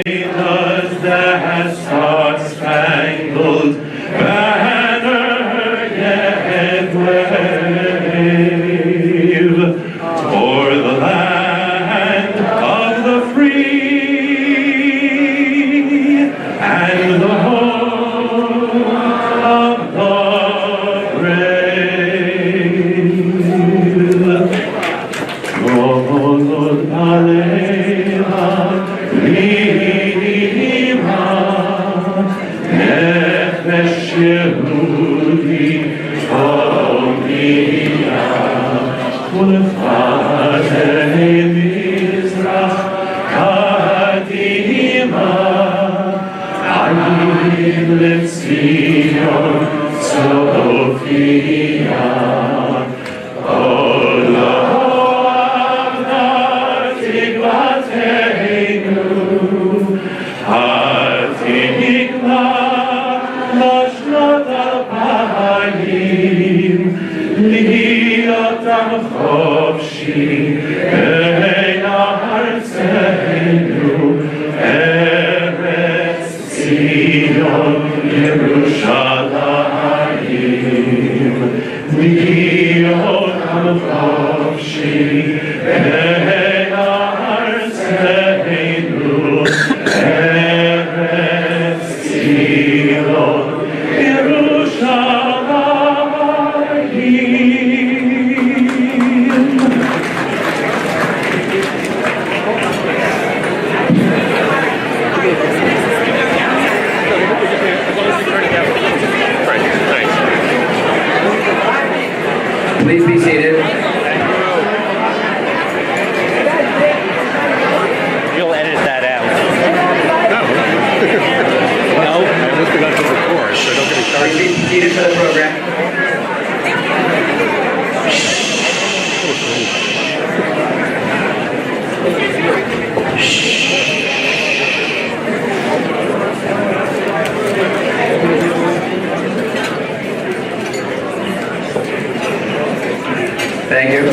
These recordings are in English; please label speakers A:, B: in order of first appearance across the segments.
A: Does that star-spangled banner yet wave o'er the land of the free and the home of the brave? Lord, Alleluia. Nefesh Yehudi Omnia Ulfatei Mizrach Kadima Ayim Letzion Sophia Ola Avna Tikvateinu Hatikva Lashnot Al-Bahayim Liyotam Chofshi Bein Artzeinu Eretz Zion Yerushalayim Liyotam Chofshi Bein Artzeinu Eretz Zion
B: Please be seated.
C: You'll edit that out. No? I must have got to the chorus, so don't get me started.
B: Please be seated for the program. Thank you.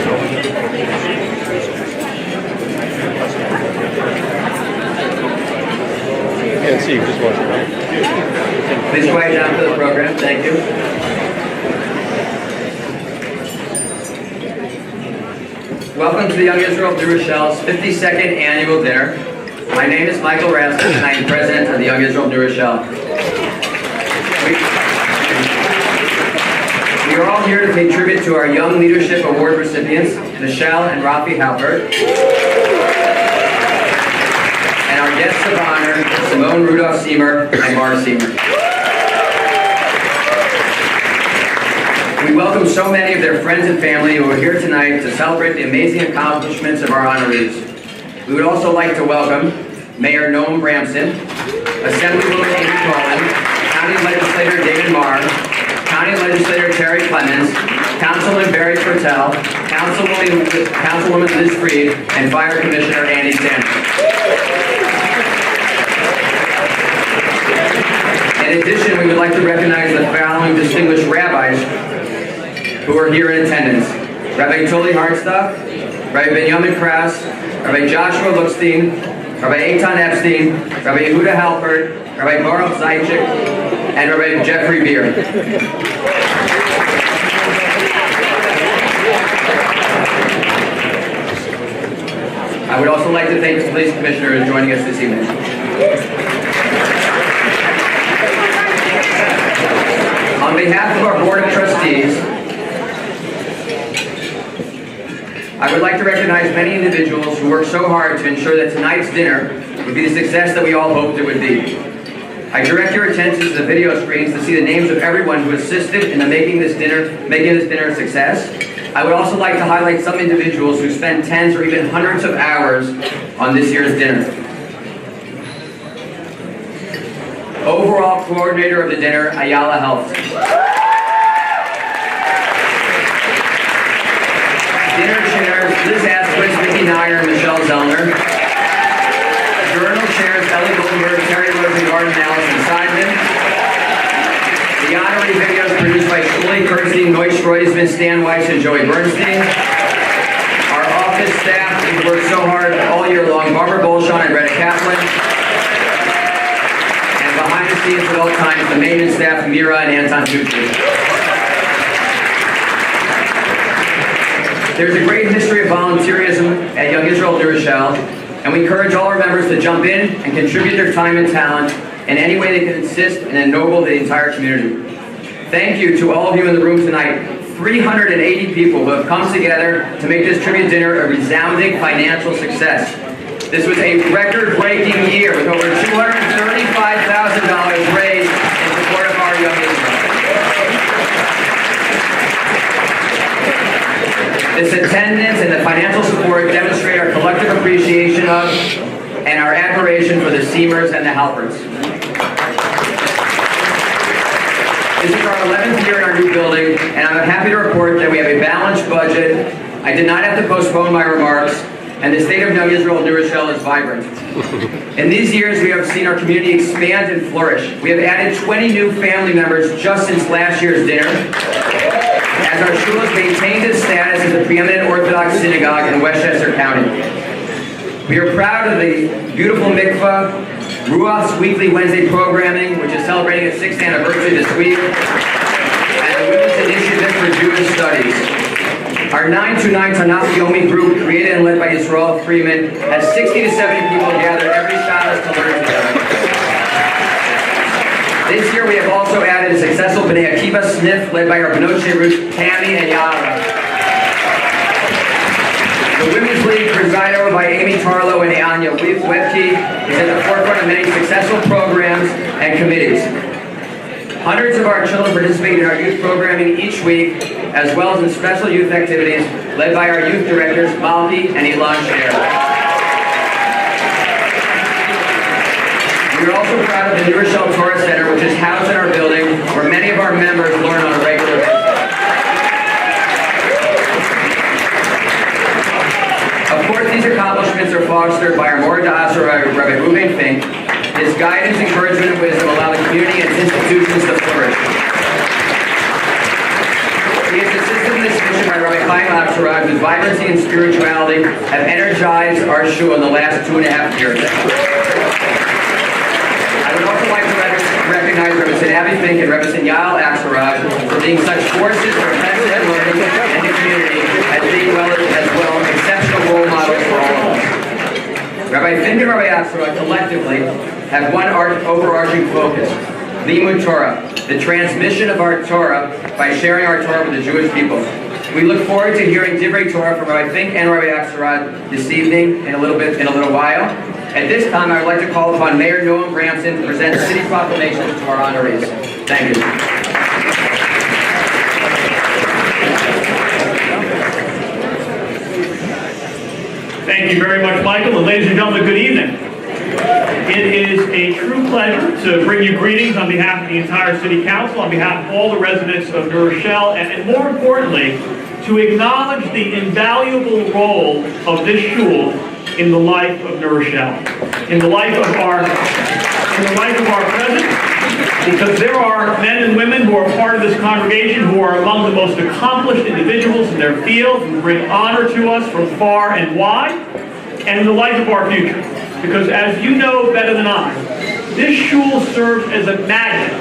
C: Can't see, just watch it.
B: Please quiet down for the program. Thank you. Welcome to the Young Israel of New Rochelle's 52nd annual dinner. My name is Michael Rasmussen, and I am president of the Young Israel of New Rochelle. We are all here to pay tribute to our Young Leadership Award recipients, Michelle and Rafi Halpert, and our guests of honor, Simone Rudolph-Seymour and Mara Seymour. We welcome so many of their friends and family who are here tonight to celebrate the amazing accomplishments of our honorees. We would also like to welcome Mayor Noam Bramson, Assemblywoman Amy Cohen, County Legislator David Marr, County Legislator Terry Clemens, Councilman Barry Fertel, Councilwoman Liz Freed, and Fire Commissioner Andy Sanders. In addition, we would like to recognize the following distinguished rabbis who are here in attendance. Rabbi Tuli Hartstock, Rabbi Benjamin Krause, Rabbi Joshua Lookstein, Rabbi Eitan Epstein, Rabbi Yehuda Halpert, Rabbi Baruch Zaychik, and Rabbi Jeffrey Beer. I would also like to thank the police commissioner who is joining us this evening. On behalf of our board of trustees, I would like to recognize many individuals who worked so hard to ensure that tonight's dinner would be the success that we all hoped it would be. I direct your attention to the video screens to see the names of everyone who assisted in making this dinner a success. I would also like to highlight some individuals who spent tens or even hundreds of hours on this year's dinner. Overall coordinator of the dinner, Ayala Helft. Dinner chairs, Liz Asquith, Vicki Nyer, and Michelle Zellner. Journal chairs, Ellie Goldberg, Terry Rosengarten, and Allison Seidman. The honorary videos produced by Shuli Kirstein, Noy Streusman, Stan Weiss, and Joey Bernstein. Our office staff who worked so hard all year long, Barbara Bolshon and Retta Kaplan. oversees at all times the maintenance staff, Mira and Anton Dutra. There's a great history of volunteerism at Young Israel New Rochelle, and we encourage all our members to jump in and contribute their time and talent in any way they can assist and ennoble the entire community. Thank you to all of you in the room tonight. 380 people who have come together to make this tribute dinner a resounding financial success. This was a record-breaking year with over $235,000 raised in support of our Young Israel. This attendance and the financial support demonstrate our collective appreciation of and our admiration for the Seamers and the Halperts. This is our 11th year in our new building, and I'm happy to report that we have a balanced budget. I did not have to postpone my remarks, and the state of Young Israel New Rochelle is vibrant. In these years, we have seen our community expand and flourish. We have added 20 new family members just since last year's dinner, as our shul has maintained its status as a preeminent Orthodox synagogue in Westchester County. We are proud of the beautiful mikvah, Ruach's weekly Wednesday programming, which is celebrating its 6th anniversary this week, and the Women's Initiative for Jewish Studies. Our 929 Tanakh Yomi group, created and led by Yisrael Freeman, has 60 to 70 people gathered every Shabbos to learn together. This year we have also added a successful B'nai Akiva sniff led by our B'not Sheirut, Tammy and Yara. The Women's League, presided over by Amy Tarlow and Anya Webke, is at the forefront of many successful programs and committees. Hundreds of our children participate in our youth programming each week, as well as in special youth activities led by our youth directors, Malki and Ilan Sher. We are also proud of the New Rochelle Torah Center, which is housed in our building, where many of our members learn on a regular basis. Of course, these accomplishments are fostered by our Mora D'Asra, Rabbi Reuben Fink. His guidance, encouragement, and wisdom allow the community and its institutions to flourish. He is assisted in this mission by Rabbi Chaim Axelrod, whose vibrancy and spirituality have energized our shul in the last 2.5 years. I would also like to recognize Rabbi Avi Fink and Rabbi Yael Axelrod for being such forces for offensive and learning in the community, as being as well exceptional role models for all of us. Rabbi Fink and Rabbi Axelrod collectively have one overarching focus: Limud Torah, the transmission of our Torah by sharing our Torah with the Jewish people. We look forward to hearing Divrei Torah from Rabbi Fink and Rabbi Axelrod this evening in a little while. At this time, I would like to call upon Mayor Noam Bramson to present city proclamations to our honorees. Thank you.
A: Thank you very much, Michael, and ladies and gentlemen, good evening. It is a true pleasure to bring you greetings on behalf of the entire City Council, on behalf of all the residents of New Rochelle, and more importantly, to acknowledge the invaluable role of this shul in the life of New Rochelle, in the life of our president, because there are men and women who are part of this congregation who are among the most accomplished individuals in their field, who bring honor to us from far and wide, and in the life of our future. Because as you know better than I, this shul serves as a magnet,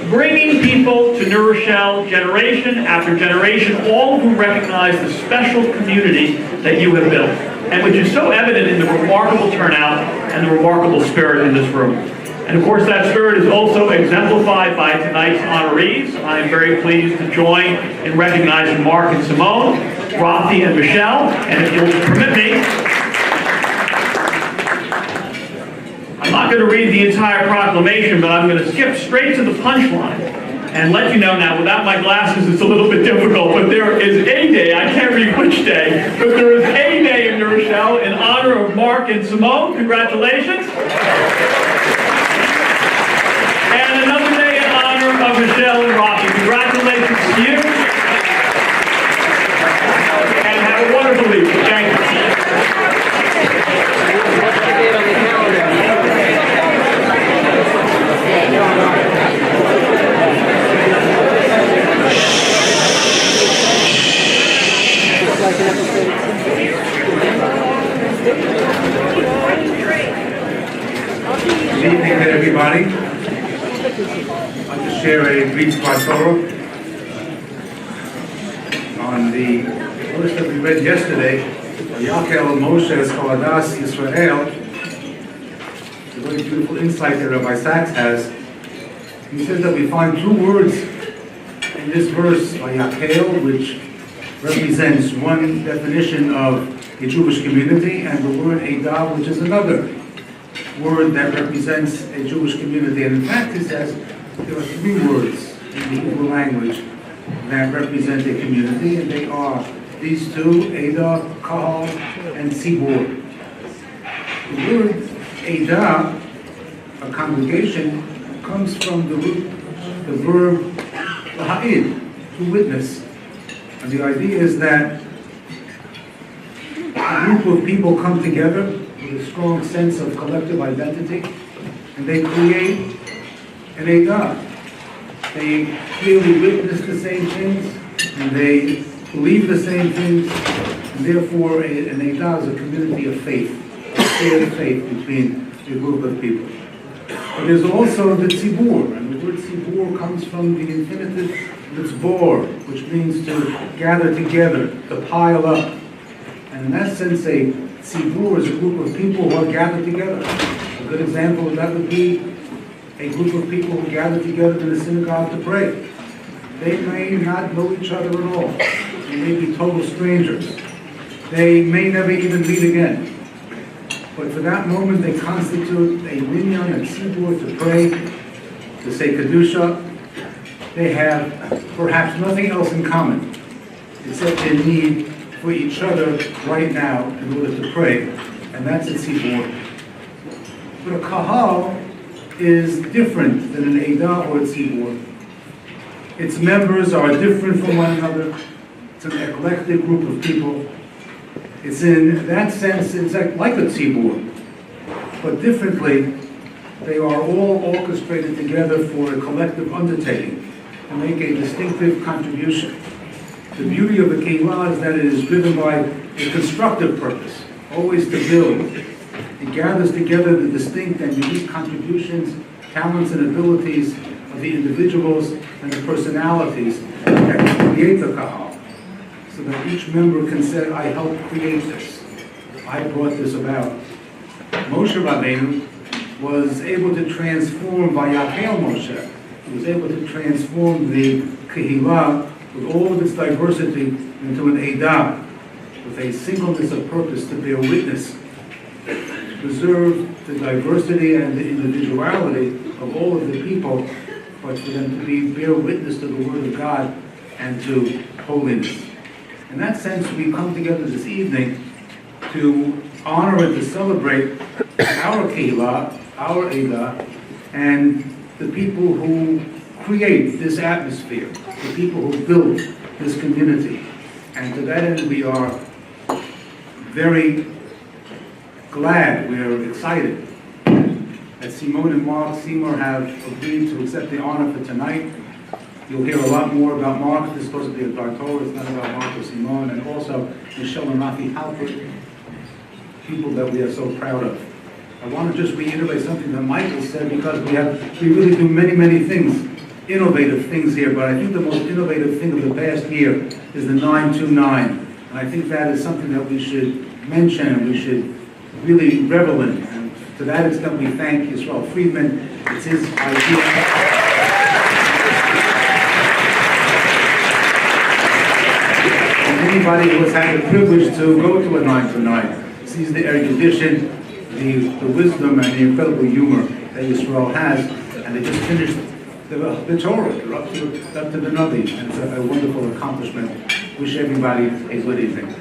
A: bringing people to New Rochelle generation after generation, all who recognize the special community that you have built, and which is so evident in the remarkable turnout and the remarkable spirit in this room. And of course, that spirit is also exemplified by tonight's honorees. I am very pleased to join in recognizing Mark and Simone, Rafi and Michelle, and if you'll permit me, I'm not going to read the entire proclamation, but I'm going to skip straight to the punchline and let you know now, without my glasses, it's a little bit difficult, but there is a day, I can't read which day, but there is a day in New Rochelle in honor of Mark and Simone. Congratulations. And another day in honor of Michelle and Rafi. Congratulations to you. And have a wonderful evening. Thank you.
D: Good evening, everybody. I'd like to share a brief Torah on the verse that we read yesterday, Yakel Moshe Chaladas Yisrael. It's a very beautiful insight that Rabbi Sachs has. He says that we find two words in this verse, Yakel, which represents one definition of a Jewish community, and the word Eidah, which is another word that represents a Jewish community. And in fact, he says there are three words in the Hebrew language that represent a community, and they are these two, Eidah, Kahal, and Tzibur. The word Eidah, a congregation, comes from the root, the verb laha'id, to witness. And the idea is that a group of people come together with a strong sense of collective identity, and they create an Eidah. They clearly witness the same things, and they believe the same things, and therefore an Eidah is a community of faith, a shared faith between a group of people. But there's also the tzibur, and the word tzibur comes from the infinitive litzbor, which means to gather together, to pile up. And in that sense, a tzibur is a group of people who are gathered together. A good example of that would be a group of people who gather together in the synagogue to pray. They may not know each other at all. They may be total strangers. They may never even meet again. But for that moment, they constitute a minyan, a tzibur, to pray, to say Kedusha. They have perhaps nothing else in common except their need for each other right now in order to pray. And that's a tzibur. But a kahal is different than an Eidah or a tzibur. Its members are different from one another. It's an eclectic group of people. It's in that sense, it's like a tzibur, but differently. They are all orchestrated together for a collective undertaking to make a distinctive contribution. The beauty of the keilah is that it is driven by a constructive purpose, always to build. It gathers together the distinct and unique contributions, talents, and abilities of the individuals and the personalities that create the kahal, so that each member can say, I helped create this. I brought this about. Moshe Rabbeinu was able to transform Vayakel Moshe. He was able to transform the keilah with all of its diversity into an Eidah, with a singleness of purpose to bear witness, to preserve the diversity and the individuality of all of the people, but for them to bear witness to the Word of God and to holiness. In that sense, we come together this evening to honor and to celebrate our keilah, our Eidah, and the people who create this atmosphere, the people who build this community. And to that end, we are very glad, we are excited that Simone and Mark Seymour have agreed to accept the honor for tonight. You'll hear a lot more about Mark. This is supposed to be a Torah. It's not about Mark or Simone. And also Michelle and Rafi Halpert, people that we are so proud of. I want to just reiterate something that Michael said, because we really do many, many things, innovative things here, but I think the most innovative thing of the past year is the 929. And I think that is something that we should mention and we should really revel in. And to that extent, we thank Yisrael Friedman. It's his idea. Anybody who has had the privilege to go to a 929 sees the erudition, the wisdom, and the incredible humor that Yisrael has, and they just finished the Torah. They're up to the Navi, and it's a wonderful accomplishment. Wish everybody a good evening.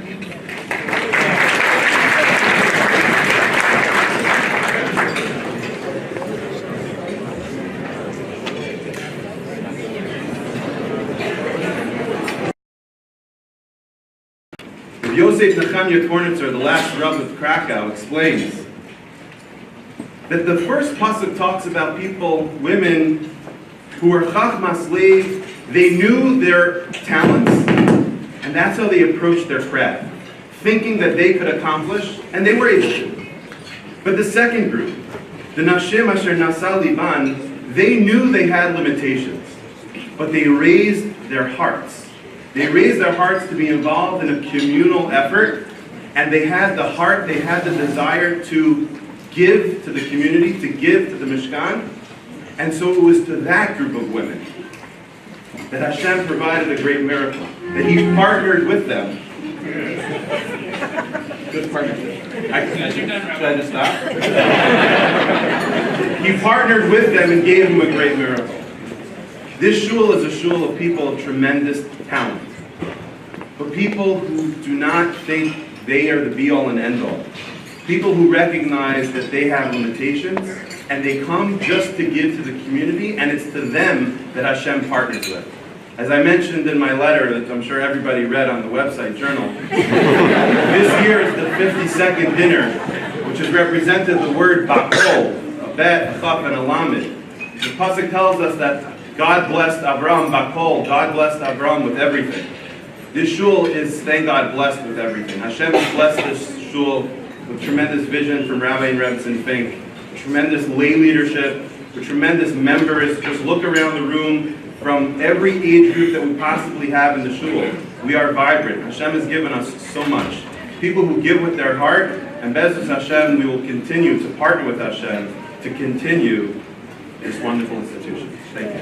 E: Yosef Nechemya Tornitzer, the last Rav of Krakow, explains that the first pasuk talks about people, women, who were chachmas leiv. They knew their talents, and that's how they approached their craft, thinking that they could accomplish, and they were able to. But the second group, the nashim asher nasa liban, They knew they had limitations, but they raised their hearts. They raised their hearts to be involved in a communal effort, and they had the heart, they had the desire to give to the community, to give to the Mishkan. And so it was to that group of women that Hashem provided a great miracle, that He partnered with them. Good partnership. Should I just stop? He partnered with them and gave them a great miracle. This shul is a shul of people of tremendous talent, but people who do not think they are the be-all and end-all. People who recognize that they have limitations, and they come just to give to the community, and it's to them that Hashem partners with. As I mentioned in my letter that I'm sure everybody read on the website journal, this year is the 52nd dinner, which has represented the word bakol, a bet, a chaf, and a lamed. The pasuk tells us that God blessed Abraham bakol, God blessed Abraham with everything. This shul is, thank God, blessed with everything. Hashem has blessed this shul with tremendous vision from Rabbi and Rebbetzin Fink, tremendous lay leadership, with tremendous members. Just look around the room. From every age group that we possibly have in the shul, we are vibrant. Hashem has given us so much. People who give with their heart, and Be'ezus Hashem, we will continue to partner with Hashem to continue this wonderful institution. Thank you.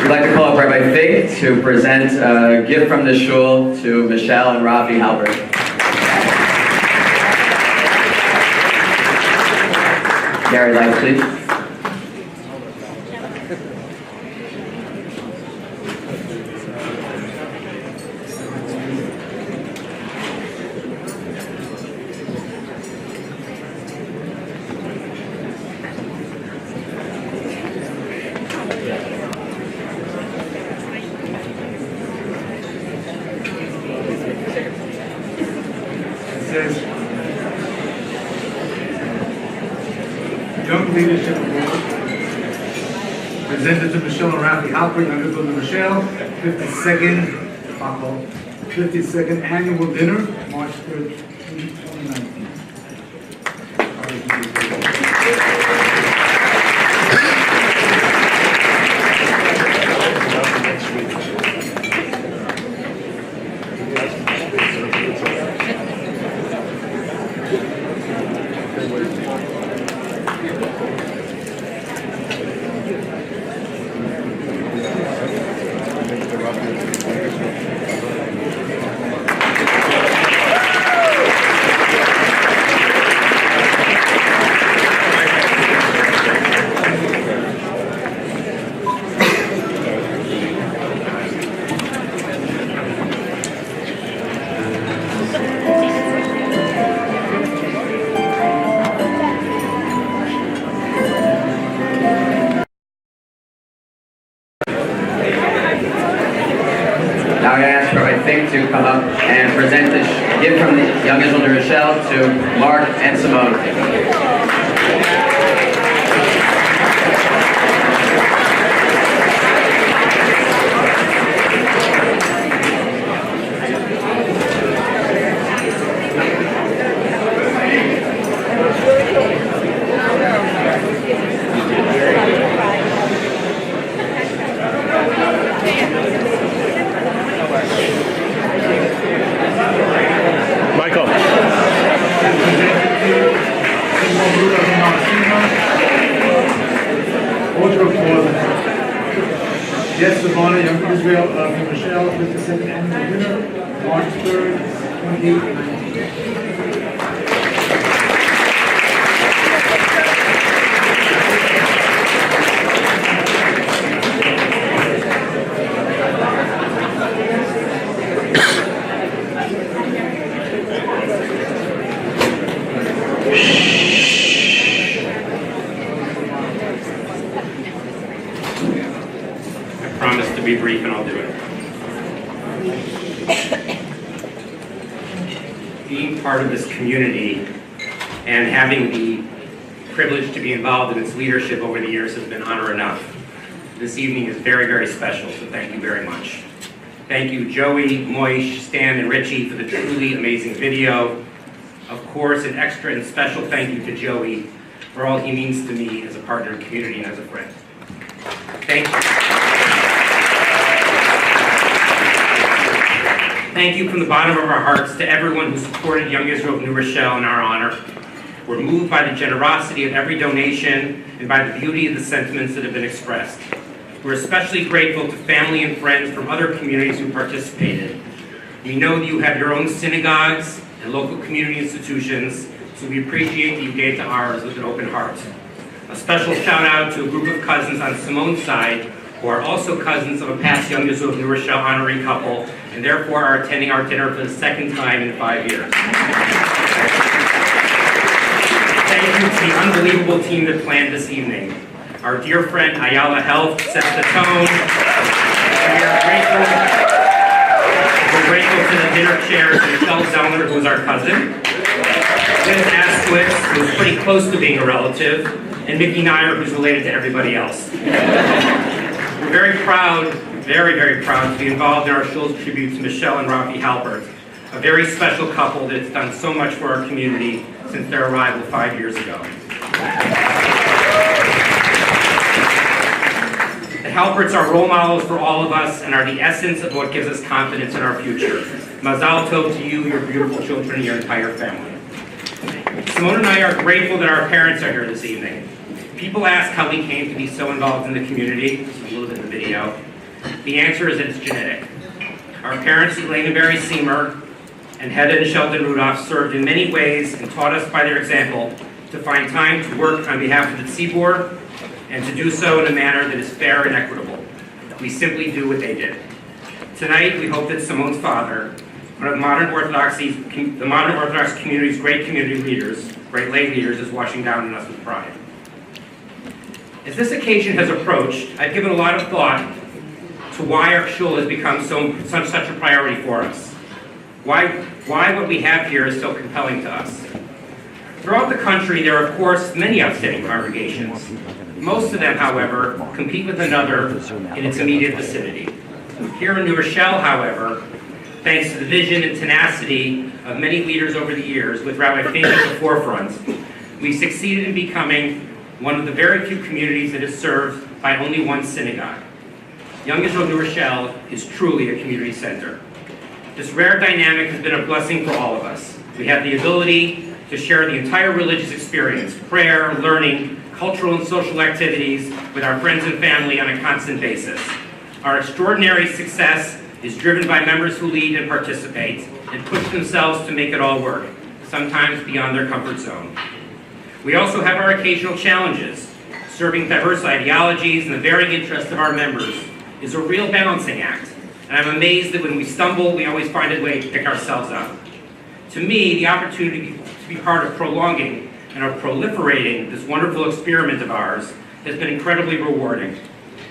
B: We'd like to call up Rabbi Fig to present a gift from the shul to Michelle and Rafi Halbert. Gary, lights, please.
D: Young Leadership Award presented to Michelle and Rafi Halpert, youngest of Michelle, 52nd, 52nd annual dinner, March 3rd, 2019.
B: Now I'm going to ask Rabbi Fink to come up and present the gift from the young Israel de Rochelle to Mark and Simone.
C: Michael.
D: Order for guests of honor, Young Israel from Michelle, 52nd annual dinner, March 3rd,
A: I promise to be brief and I'll do it. Being part of this community and having the privilege to be involved in its leadership over the years has been honor enough.
F: this evening is very, very special, so thank you very much. Thank you, Joey, Moish, Stan, and Richie for the truly amazing video. Of course, an extra and special thank you to Joey for all he means to me as a partner in community and as a friend. Thank you. Thank you from the bottom of our hearts to everyone who supported Young Israel of New Rochelle in our honor. We're moved by the generosity of every donation and by the beauty of the sentiments that have been expressed. We're especially grateful to family and friends from other communities who participated. We know that you have your own synagogues and local community institutions, so we appreciate that you gave to ours with an open heart. A special shout out to a group of cousins on Simone's side who are also cousins of a past Young Israel of New Rochelle honoree couple and therefore are attending our dinner for the second time in 5 years. Thank you to the unbelievable team that planned this evening. Our dear friend Ayala Health set the tone. We're grateful to the dinner chairs, Michelle Zellner, who is our cousin, Liz Asquith, who is pretty close to being a relative, and Mickey Nair, who's related to everybody else. We're very proud, very, very proud to be involved in our Shul's tribute to Michelle and Rafi Halpert, a very special couple that's done so much for our community since their arrival 5 years ago. The Halperts are role models for all of us and are the essence of what gives us confidence in our future. Mazal tov to you, your beautiful children, and your entire family. Simone and I are grateful that our parents are here this evening. People ask how we came to be so involved in the community. This is a little bit in the video. The answer is that it's genetic. Our parents, Elaine and Barry Seymour, and Hedda and Sheldon Rudolph, served in many ways and taught us by their example to find time to work on behalf of the Tzibor and to do so in a manner that is fair and equitable. We simply do what they did. Tonight, we hope that Simone's father, one of the modern Orthodox community's great community leaders, great lay leaders, is washing down on us with pride. As this occasion has approached, I've given a lot of thought to why our shul has become such a priority for us. Why what we have here is so compelling to us. Throughout the country, there are, of course, many outstanding congregations. Most of them, however, compete with another in its immediate vicinity. Here in New Rochelle, however, thanks to the vision and tenacity of many leaders over the years, with Rabbi Fink at the forefront, we succeeded in becoming one of the very few communities that is served by only one synagogue. Young Israel New Rochelle is truly a community center. This rare dynamic has been a blessing for all of us. We have the ability to share the entire religious experience, prayer, learning, cultural and social activities with our friends and family on a constant basis. Our extraordinary success is driven by members who lead and participate and push themselves to make it all work, sometimes beyond their comfort zone. We also have our occasional challenges. Serving diverse ideologies and the varying interests of our members is a real balancing act, and I'm amazed that when we stumble, we always find a way to pick ourselves up. To me, the opportunity to be part of prolonging and of proliferating this wonderful experiment of ours has been incredibly rewarding.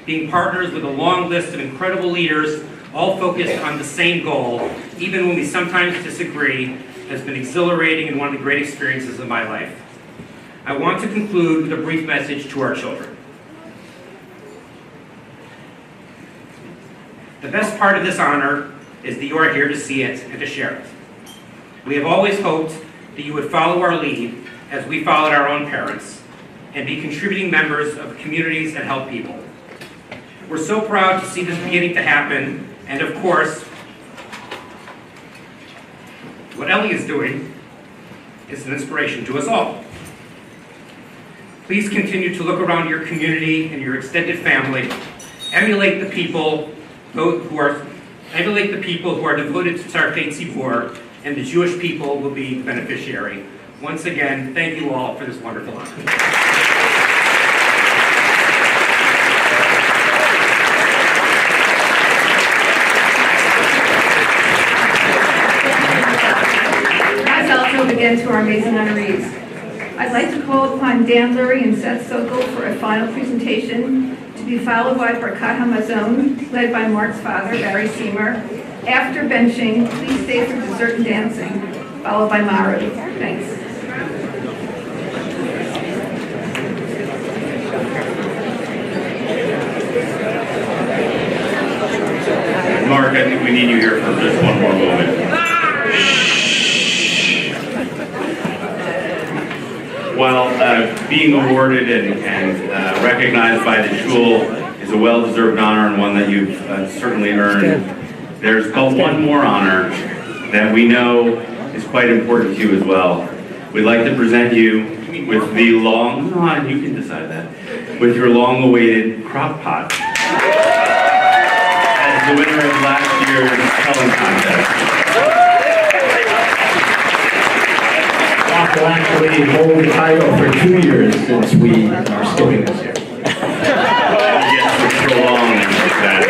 F: Being partners with a long list of incredible leaders, all focused on the same goal, even when we sometimes disagree, has been exhilarating and one of the great experiences of my life. I want to conclude with a brief message to our children. The best part of this honor is that you are here to see it and to share it. We have always hoped that you would follow our lead as we followed our own parents and be contributing members of communities that help people. We're so proud to see this beginning to happen, and of course, what Ellie is doing is an inspiration to us all. Please continue to look around your community and your extended family. Emulate the people who are devoted to Tzarkei Tzibor, and the Jewish people will be the beneficiary. Once again, thank you all for this wonderful honor.
G: Again to our amazing honorees. I'd like to call upon Dan Lurie and Seth Sokol for a final presentation, to be followed by Barkat Hamazon, led by Mark's father, Barry Seymour. After benching, please stay for dessert and dancing, followed by Mara. Thanks.
A: we need you here for just one more moment. Well, being awarded and recognized by the shul is a well-deserved honor and one that you've certainly earned. There's but one more honor that we know is quite important to you as well. We'd like to present you with the you can decide that, with your long-awaited crock pot as the winner of last year's spelling contest.
H: Will actually hold the title for 2 years since we are skipping this year.
A: Yes, for so long that